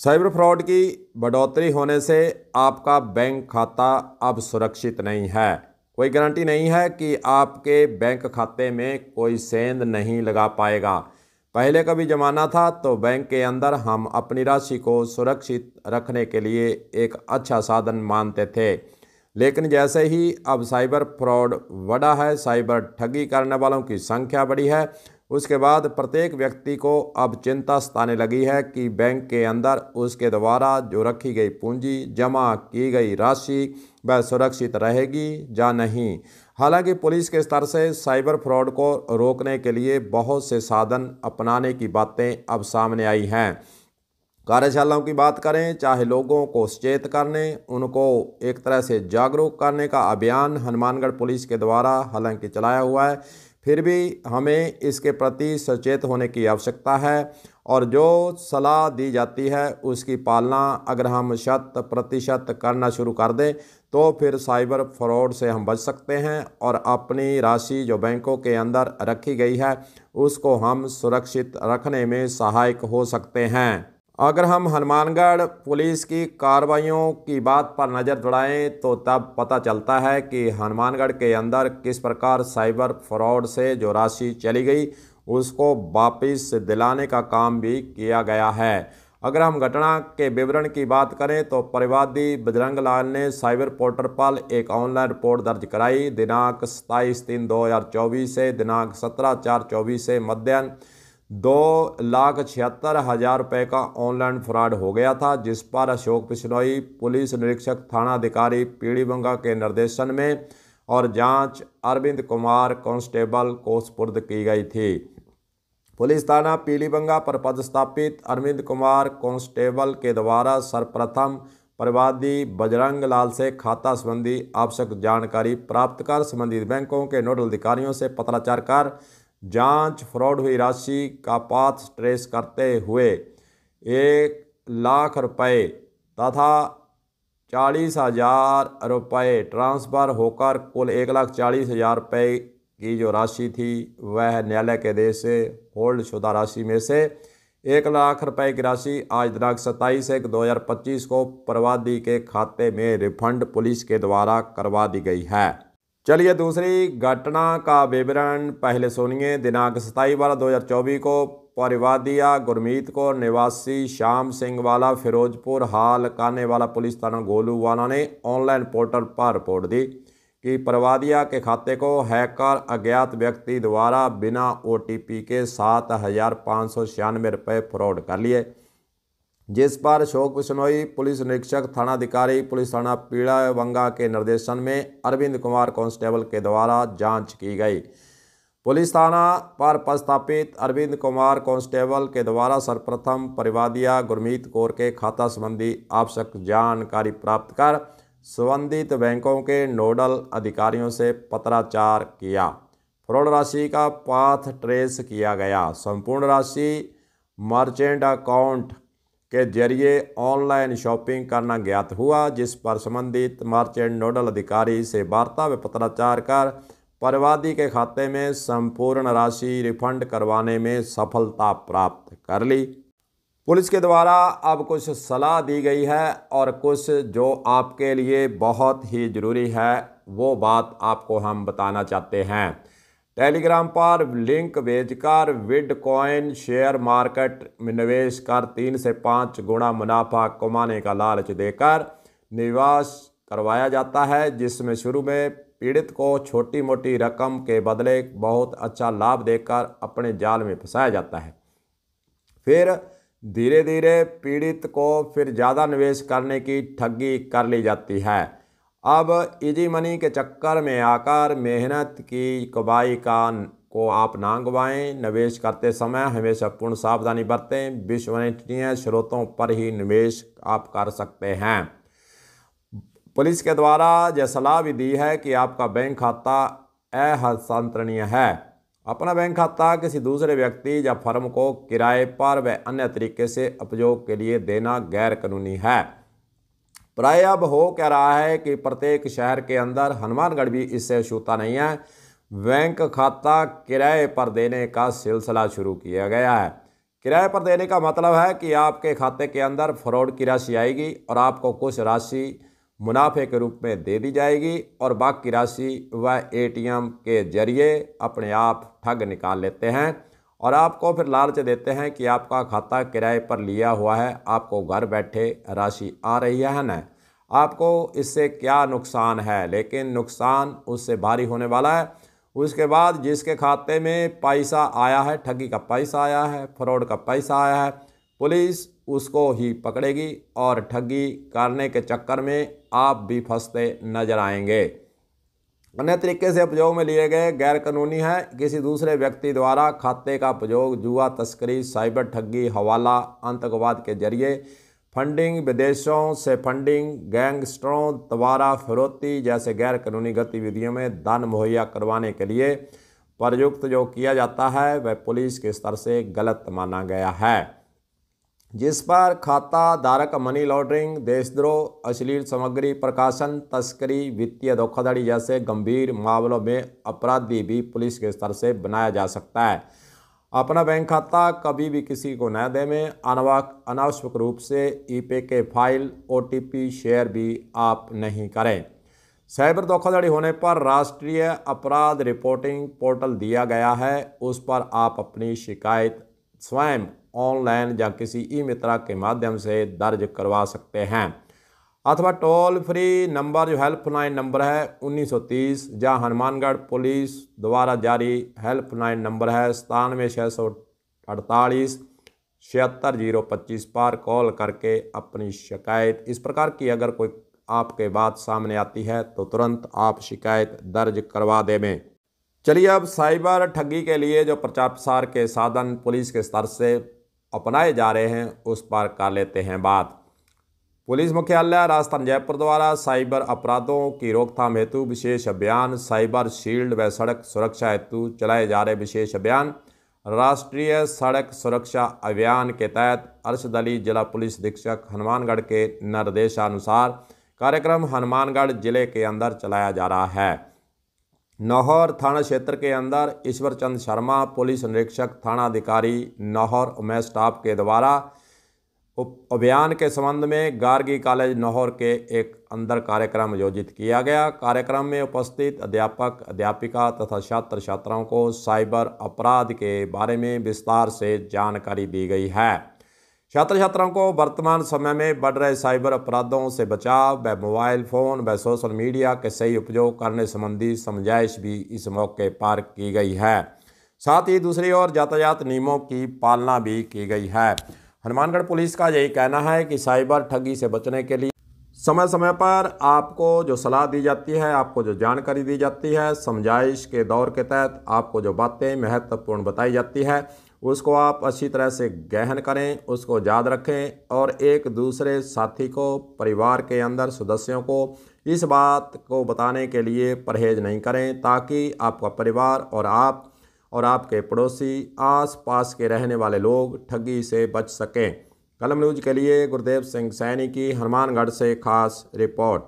Cyber fraud की बढ़ोतरी होने से आपका बैंक खाता अब सुरक्षित नहीं है। कोई गारंटी नहीं है कि आपके बैंक खाते में कोई सेंध नहीं लगा पाएगा। पहले का भी ज़माना था तो बैंक के अंदर हम अपनी राशि को सुरक्षित रखने के लिए एक अच्छा साधन मानते थे। लेकिन जैसे ही अब साइबर फ्रॉड बढ़ा है, साइबर ठगी करने वालों की संख्या बढ़ी है, उसके बाद प्रत्येक व्यक्ति को अब चिंता सताने लगी है कि बैंक के अंदर उसके द्वारा जो रखी गई पूंजी, जमा की गई राशि वह सुरक्षित रहेगी या नहीं। हालांकि पुलिस के स्तर से साइबर फ्रॉड को रोकने के लिए बहुत से साधन अपनाने की बातें अब सामने आई हैं। कार्यशालाओं की बात करें, चाहे लोगों को सचेत करने, उनको एक तरह से जागरूक करने का अभियान हनुमानगढ़ पुलिस के द्वारा हालांकि चलाया हुआ है, फिर भी हमें इसके प्रति सचेत होने की आवश्यकता है। और जो सलाह दी जाती है उसकी पालना अगर हम 100% करना शुरू कर दें तो फिर साइबर फ्रॉड से हम बच सकते हैं और अपनी राशि जो बैंकों के अंदर रखी गई है उसको हम सुरक्षित रखने में सहायक हो सकते हैं। अगर हम हनुमानगढ़ पुलिस की कार्रवाइयों की बात पर नज़र दौड़ाएं तो तब पता चलता है कि हनुमानगढ़ के अंदर किस प्रकार साइबर फ्रॉड से जो राशि चली गई उसको वापस दिलाने का काम भी किया गया है। अगर हम घटना के विवरण की बात करें तो परिवादी बजरंग लाल ने साइबर पोर्टल पर एक ऑनलाइन रिपोर्ट दर्ज कराई। दिनांक 27/3/2024 से दिनांक 17/4/24 से मध्याह्न 2,76,000 रुपये का ऑनलाइन फ्रॉड हो गया था, जिस पर अशोक बिश्नोई पुलिस निरीक्षक थानाधिकारी पीलीबंगा के निर्देशन में और जांच अरविंद कुमार कांस्टेबल को सुपुर्द की गई थी। पुलिस थाना पीलीबंगा पर पदस्थापित अरविंद कुमार कांस्टेबल के द्वारा सर्वप्रथम परिवादी बजरंग लाल से खाता संबंधी आवश्यक जानकारी प्राप्त कर संबंधित बैंकों के नोडल अधिकारियों से पत्राचार कर जांच फ्रॉड हुई राशि का पाथ ट्रेस करते हुए 1,00,000 रुपये तथा 40,000 रुपये ट्रांसफ़र होकर कुल 1,40,000 रुपये की जो राशि थी वह न्यायालय के आदेश से होल्ड शुदा राशि में से 1,00,000 रुपये की राशि आज दिनांक 27/1/2025 को परिवादी के खाते में रिफंड पुलिस के द्वारा करवा दी गई है। चलिए दूसरी घटना का विवरण पहले सुनिए। दिनांक 27/12/2024 को परिवादिया गुरमीत को निवासी श्याम सिंह वाला फिरोजपुर हाल काने वाला पुलिस थाना गोलूवाना ने ऑनलाइन पोर्टल पर रिपोर्ट दी कि परिवादिया के खाते को हैकर अज्ञात व्यक्ति द्वारा बिना OTP के 7,596 रुपये फ्रॉड कर लिए, जिस पर अशोक बिश्नोई पुलिस निरीक्षक थानाधिकारी पुलिस थाना पीलीबंगा के निर्देशन में अरविंद कुमार कांस्टेबल के द्वारा जांच की गई। पुलिस थाना पर पदस्थापित अरविंद कुमार कांस्टेबल के द्वारा सर्वप्रथम परिवादिया गुरमीत कौर के खाता संबंधी आवश्यक जानकारी प्राप्त कर संबंधित बैंकों के नोडल अधिकारियों से पत्राचार किया। फ्रॉड राशि का पाथ ट्रेस किया गया। संपूर्ण राशि मर्चेंट अकाउंट के जरिए ऑनलाइन शॉपिंग करना ज्ञात हुआ, जिस पर संबंधित मर्चेंट नोडल अधिकारी से वार्ता व पत्राचार कर परिवादी के खाते में संपूर्ण राशि रिफंड करवाने में सफलता प्राप्त कर ली। पुलिस के द्वारा अब कुछ सलाह दी गई है और कुछ जो आपके लिए बहुत ही ज़रूरी है वो बात आपको हम बताना चाहते हैं। टेलीग्राम पर लिंक भेजकर बिटकॉइन शेयर मार्केट में निवेश कर 3 से 5 गुना मुनाफा कमाने का लालच देकर निवेश करवाया जाता है, जिसमें शुरू में पीड़ित को छोटी मोटी रकम के बदले बहुत अच्छा लाभ देकर अपने जाल में फंसाया जाता है। फिर धीरे धीरे पीड़ित को फिर ज़्यादा निवेश करने की ठगी कर ली जाती है। अब इजी मनी के चक्कर में आकर मेहनत की कमाई को आप ना गंवाएं। निवेश करते समय हमेशा पूर्ण सावधानी बरतें। विश्वसनीय स्रोतों पर ही निवेश आप कर सकते हैं। पुलिस के द्वारा यह सलाह भी दी है कि आपका बैंक खाता अहस्तांतरणीय है। अपना बैंक खाता किसी दूसरे व्यक्ति या फर्म को किराए पर व अन्य तरीके से उपयोग के लिए देना गैर कानूनी है। प्राय अब हो क्या रहा है कि प्रत्येक शहर के अंदर, हनुमानगढ़ भी इससे छूता नहीं है, बैंक खाता किराए पर देने का सिलसिला शुरू किया गया है। किराए पर देने का मतलब है कि आपके खाते के अंदर फ्रॉड की राशि आएगी और आपको कुछ राशि मुनाफे के रूप में दे दी जाएगी और बाकी राशि वह एटीएम के जरिए अपने आप ठग निकाल लेते हैं और आपको फिर लालच देते हैं कि आपका खाता किराए पर लिया हुआ है, आपको घर बैठे राशि आ रही है ना। आपको इससे क्या नुकसान है, लेकिन नुकसान उससे भारी होने वाला है। उसके बाद जिसके खाते में पैसा आया है, ठगी का पैसा आया है, फ्रॉड का पैसा आया है, पुलिस उसको ही पकड़ेगी और ठगी करने के चक्कर में आप भी फंसते नजर आएंगे। अन्य तरीके से उपयोग में लिए गए गैर कानूनी है किसी दूसरे व्यक्ति द्वारा खाते का उपयोग जुआ, तस्करी, साइबर ठगी, हवाला, आतंकवाद के जरिए फंडिंग, विदेशों से फंडिंग, गैंगस्टरों द्वारा फिरौती जैसे गैर कानूनी गतिविधियों में धन मुहैया करवाने के लिए प्रयुक्त जो किया जाता है वह पुलिस के स्तर से गलत माना गया है, जिस पर खाता धारक मनी लॉन्ड्रिंग, देशद्रोह, अश्लील सामग्री प्रकाशन, तस्करी, वित्तीय धोखाधड़ी जैसे गंभीर मामलों में अपराधी भी पुलिस के स्तर से बनाया जा सकता है। अपना बैंक खाता कभी भी किसी को न दें। अनावश्यक रूप से ईपे के फाइल, ओटीपी शेयर भी आप नहीं करें। साइबर धोखाधड़ी होने पर राष्ट्रीय अपराध रिपोर्टिंग पोर्टल दिया गया है, उस पर आप अपनी शिकायत स्वयं ऑनलाइन या किसी ई मित्रा के माध्यम से दर्ज करवा सकते हैं अथवा टोल फ्री नंबर जो हेल्पलाइन नंबर है 1930, जहां हनुमानगढ़ पुलिस द्वारा जारी हेल्पलाइन नंबर है 97 648 76 025 पर कॉल करके अपनी शिकायत इस प्रकार की अगर कोई आपके बात सामने आती है तो तुरंत आप शिकायत दर्ज करवा दें। चलिए अब साइबर ठगी के लिए जो प्रचार प्रसार के साधन पुलिस के स्तर से अपनाए जा रहे हैं उस पर कर लेते हैं बात। पुलिस मुख्यालय राजस्थान जयपुर द्वारा साइबर अपराधों की रोकथाम हेतु विशेष अभियान साइबर शील्ड व सड़क सुरक्षा हेतु चलाए जा रहे विशेष अभियान राष्ट्रीय सड़क सुरक्षा अभियान के तहत अरशद अली जिला पुलिस अधीक्षक हनुमानगढ़ के निर्देशानुसार कार्यक्रम हनुमानगढ़ जिले के अंदर चलाया जा रहा है। नौहर थाना क्षेत्र के अंदर ईश्वर चंद शर्मा पुलिस निरीक्षक थाना अधिकारी नौहर उमेश स्टाफ के द्वारा अभियान के संबंध में गार्गी कॉलेज नौहर के एक अंदर कार्यक्रम आयोजित किया गया। कार्यक्रम में उपस्थित अध्यापक, अध्यापिका तथा छात्र छात्राओं को साइबर अपराध के बारे में विस्तार से जानकारी दी गई है। छात्र छात्राओं को वर्तमान समय में बढ़ रहे साइबर अपराधों से बचाव व मोबाइल फ़ोन व सोशल मीडिया के सही उपयोग करने संबंधी समझाइश भी इस मौके पर की गई है। साथ ही दूसरी ओर यातायात नियमों की पालना भी की गई है। हनुमानगढ़ पुलिस का यही कहना है कि साइबर ठगी से बचने के लिए समय समय पर आपको जो सलाह दी जाती है, आपको जो जानकारी दी जाती है, समझाइश के दौर के तहत आपको जो बातें महत्वपूर्ण बताई जाती है उसको आप अच्छी तरह से गहन करें, उसको याद रखें और एक दूसरे साथी को, परिवार के अंदर सदस्यों को इस बात को बताने के लिए परहेज नहीं करें ताकि आपका परिवार और आप और आपके पड़ोसी, आस पास के रहने वाले लोग ठगी से बच सकें। कलम न्यूज के लिए गुरदेव सिंह सैनी की हनुमानगढ़ से खास रिपोर्ट।